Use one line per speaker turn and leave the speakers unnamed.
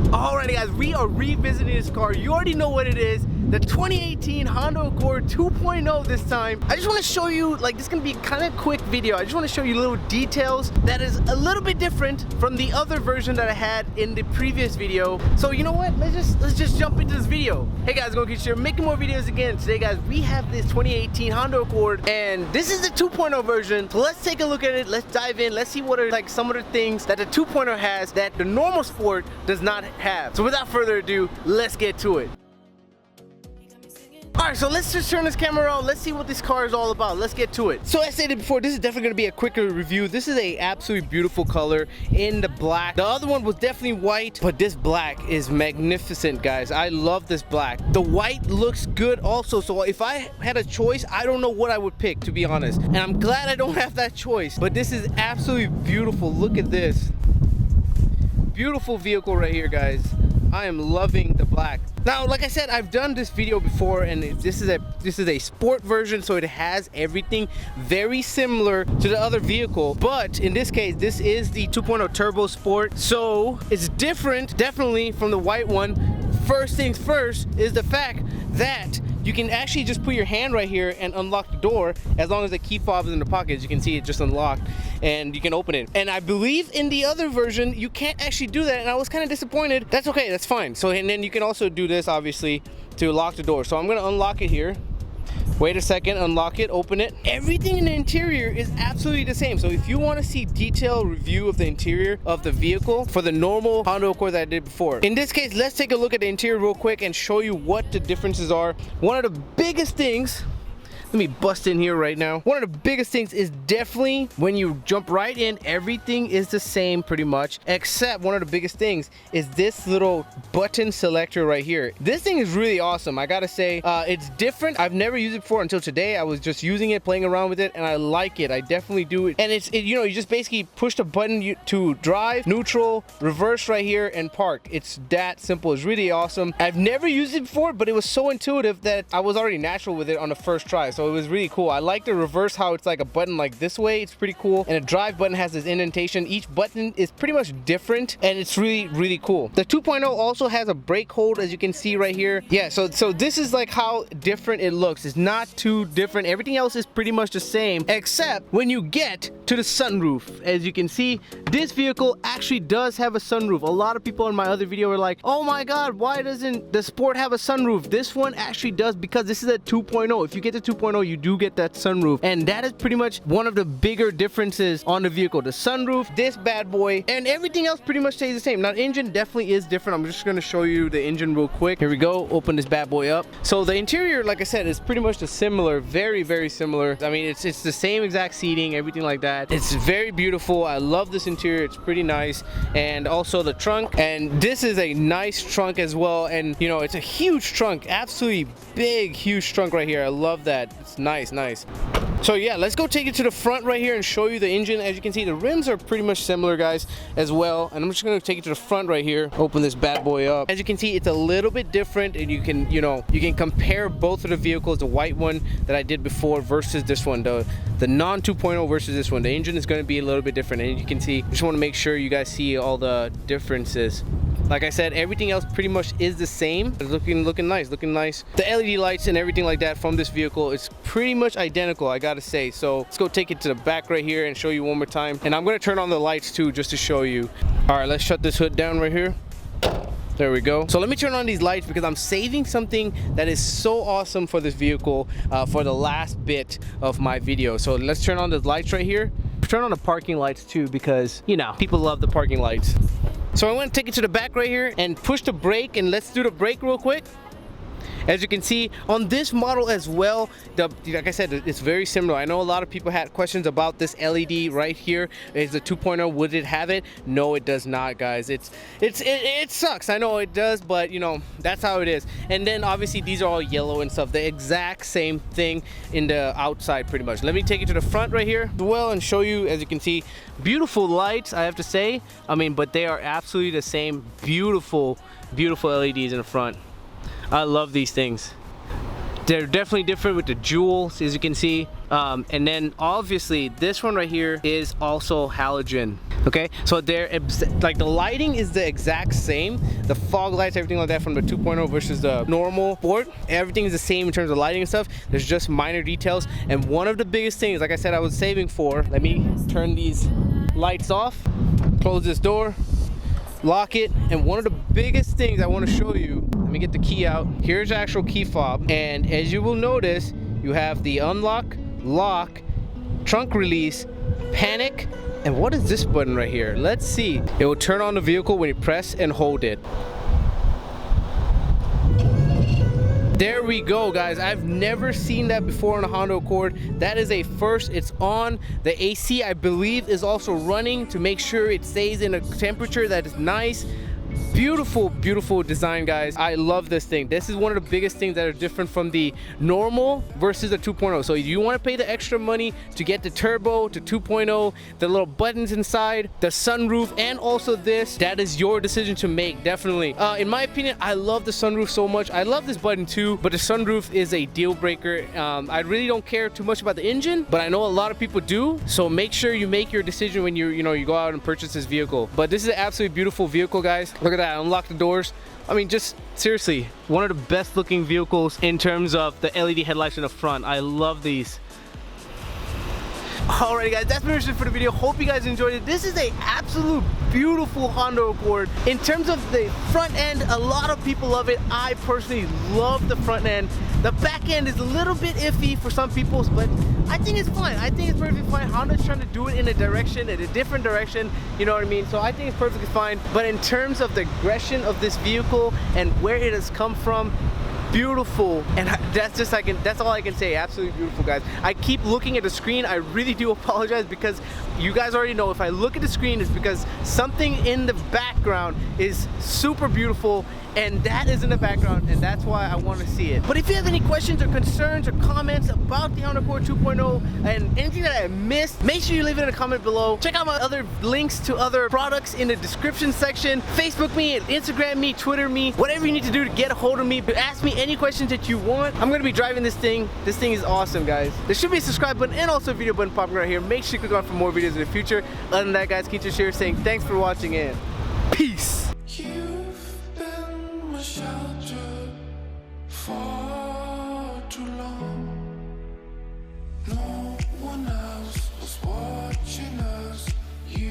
Alrighty guys, we are revisiting this car. You already know what it is. The 2018 Honda Accord 2.0 this time. I just want to show you, like, this is going to be a kind of quick video. I just want to show you little details that is a little bit different from the other version that I had in the previous video. So you know what? Let's just jump into this video. Hey guys, gonna get you making more videos again. Today guys, we have this 2018 Honda Accord and this is the 2.0 version. So let's take a look at it. Let's dive in. Let's see what are like some of the things that the 2.0 has that the normal Sport does not have. So without further ado, let's get to it. Alright, so let's just turn this camera around. Let's see what this car is all about. Let's get to it. So as I stated before, this is definitely going to be a quicker review. This is a absolutely beautiful color in the black. The other one was definitely white, but this black is magnificent, guys. I love this black. The white looks good also. So if I had a choice, I don't know what I would pick, to be honest. And I'm glad I don't have that choice. But this is absolutely beautiful. Look at this. Beautiful vehicle right here, guys. I am loving the black. Now, like I said, I've done this video before, and this is a sport version, so it has everything very similar to the other vehicle. But in this case, this is the 2.0 Turbo Sport, so it's different, definitely, from the white one. First things first is the fact that you can actually just put your hand right here and unlock the door as long as the key fob is in the pocket. As you can see, it just unlocked and you can open it. And I believe in the other version you can't actually do that, and I was kind of disappointed. That's okay, that's fine. So, and then you can also do this obviously to lock the door. So I'm gonna unlock it here. Wait a second, unlock it, open it. Everything in the interior is absolutely the same. So if you want to see detailed review of the interior of the vehicle for the normal Honda Accord that I did before. In this case, let's take a look at the interior real quick and show you what the differences are. One of the biggest things, let me bust in here right now. One of the biggest things is definitely when you jump right in, everything is the same pretty much, except one of the biggest things is this little button selector right here. This thing is really awesome. I gotta say, it's different. I've never used it before until today. I was just using it, playing around with it, and I like it. I definitely do it. And you know, you just basically push the button to drive, neutral, reverse right here, and park. It's that simple. It's really awesome. I've never used it before, but it was so intuitive that I was already natural with it on the first try. So it was really cool. I like the reverse, how it's like a button like this way. It's pretty cool. And the drive button has this indentation. Each button is pretty much different, and it's really cool. The 2.0 also has a brake hold, as you can see right here. Yeah, so this is like how different it looks. It's not too different. Everything else is pretty much the same, except when you get to the sunroof. As you can see, this vehicle actually does have a sunroof. A lot of people in my other video were like, oh my god, why doesn't the Sport have a sunroof? This one actually does, because this is a 2.0. If you get the 2.0, you do get that sunroof, and that is pretty much one of the bigger differences on the vehicle. The sunroof, this bad boy, and everything else pretty much stays the same. Now, the engine definitely is different. I'm just going to show you the engine real quick. Here we go. Open this bad boy up. So the interior, like I said, is pretty much the similar, very similar. I mean, it's the same exact seating, everything like that. It's very beautiful. I love this interior. It's pretty nice. And also the trunk, and this is a nice trunk as well. And you know, it's a huge trunk, absolutely big, huge trunk right here. I love that. It's nice. So yeah, let's go take it to the front right here and show you the engine. As you can see, the rims are pretty much similar, guys, as well. And I'm just gonna take it to the front right here, open this bad boy up. As you can see, it's a little bit different, and you can, you know, you can compare both of the vehicles, the white one that I did before versus this one, the non 2.0 versus this one. The engine is going to be a little bit different, and you can see, just want to make sure you guys see all the differences. Like I said, everything else pretty much is the same. It's looking nice, looking nice. The LED lights and everything like that from this vehicle is pretty much identical, I gotta say. So let's go take it to the back right here and show you one more time. And I'm gonna turn on the lights too, just to show you. All right, let's shut this hood down right here. There we go. So let me turn on these lights because I'm saving something that is so awesome for this vehicle for the last bit of my video. So let's turn on the lights right here. Turn on the parking lights too, because you know, people love the parking lights. So I want to take it to the back right here and push the brake, and let's do the brake real quick. As you can see on this model as well, like I said, it's very similar. I know a lot of people had questions about this LED right here. Is the 2.0, would it have it? No, it does not, guys. It sucks. I know it does, but you know, that's how it is. And then obviously these are all yellow and stuff. The exact same thing in the outside pretty much. Let me take you to the front right here as well and show you. As you can see, beautiful lights, I have to say. I mean, but they are absolutely the same. Beautiful LEDs in the front. I love these things. They're definitely different with the jewels, as you can see. And then obviously this one right here is also halogen. Okay, so like the lighting is the exact same. The fog lights, everything like that from the 2.0 versus the normal board, everything is the same in terms of lighting and stuff. There's just minor details. And one of the biggest things, like I said, I was saving for, let me turn these lights off, close this door, lock it. And one of the biggest things I want to show you, let me get the key out. Here's the actual key fob, and as you will notice, you have the unlock, lock, trunk release, panic. And what is this button right here? Let's see. It will turn on the vehicle when you press and hold it. There we go, guys. I've never seen that before on a Honda Accord. That is a first. It's on. The AC, I believe, is also running to make sure it stays in a temperature that is nice. Beautiful, beautiful design, guys. I love this thing. This is one of the biggest things that are different from the normal versus the 2.0. So you want to pay the extra money to get the turbo to 2.0, the little buttons inside, the sunroof, and also this. That is your decision to make, definitely. In my opinion, I love the sunroof so much. I love this button too, but the sunroof is a deal breaker. I really don't care too much about the engine, but I know a lot of people do. So make sure you make your decision when you go out and purchase this vehicle. But this is an absolutely beautiful vehicle, guys. Look at that. Unlock the doors. I mean, just seriously, one of the best looking vehicles in terms of the LED headlights in the front. I love these. Alright guys, that's pretty much it for the video. Hope you guys enjoyed it. This is a absolute beautiful Honda Accord. In terms of the front end, a lot of people love it. I personally love the front end. The back end is a little bit iffy for some people, but I think it's fine. I think it's perfectly fine. Honda's trying to do it in a different direction, you know what I mean? So I think it's perfectly fine. But in terms of the aggression of this vehicle and where it has come from, beautiful. And that's all I can say. Absolutely beautiful, guys. I keep looking at the screen. I really do apologize because you guys already know if I look at the screen, it's because something in the background is super beautiful, and that is in the background, and that's why I want to see it. But if you have any questions or concerns or comments about the Honda Accord 2.0 and anything that I missed, make sure you leave it in a comment below. Check out my other links to other products in the description section. Facebook me, Instagram me, Twitter me, whatever you need to do to get a hold of me. Ask me any questions that you want. I'm gonna be driving this thing. This thing is awesome, guys. There should be a subscribe button and also a video button popping right here. Make sure you click on for more videos in the future. Other than that, guys, keep your share saying thanks for watching and peace.